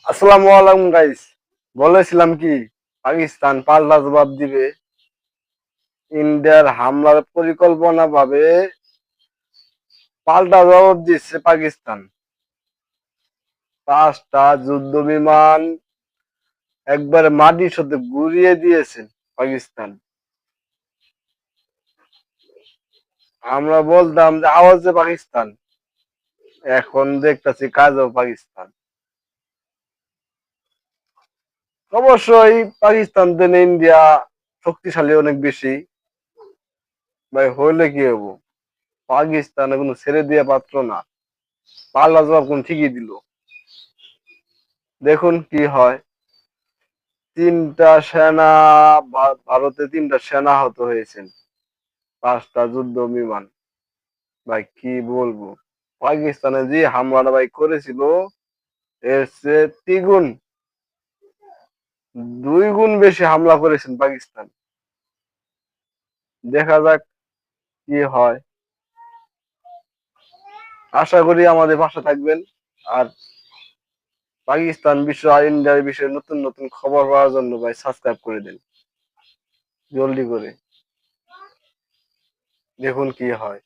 আসসালামু আলাইকুম গাইস। বলেছিলাম কি পাকিস্তান পাল্টা জবাব দিবে। ইন্ডিয়ার হামলার পরিকল্পনা ভাবে পাল্টা জবাব দিচ্ছে পাকিস্তান। 5টা যুদ্ধ বিমান একবারে মাটির সাথে গুড়িয়ে দিয়েছে পাকিস্তান। আমরা বলতাম যে আওয়াজে পাকিস্তান, এখন দেখতেছি কাজও পাকিস্তান। অবশ্যই পাকিস্তান থেকে ইন্ডিয়া শক্তিশালী অনেক বেশি। ভাই হইলে কি হবো, পাকিস্তান কোনো ছেড়ে দিয়ে পাত্র না। পাল্টা জবাব কোন ঠিকই দিল। দেখুন কি হয়। তিনটা সেনা ভারতে 3টা সেনা আহত হয়েছেন। 5টা যুদ্ধ বিমান। ভাই কি বলবো, পাকিস্তানে যে হামলাটা ভাই করেছিল এর চেয়ে 2 গুণ বেশি হামলা করেছেন পাকিস্তান। দেখা যাক কি হয়। আশা করি আমাদের পাশে থাকবেন। আর পাকিস্তান বিশ্ব আর ইন্ডিয়ার বিষয়ে নতুন নতুন খবর পাওয়ার জন্য ভাই সাবস্ক্রাইব করে দেন জলদি করে। দেখুন কি হয়।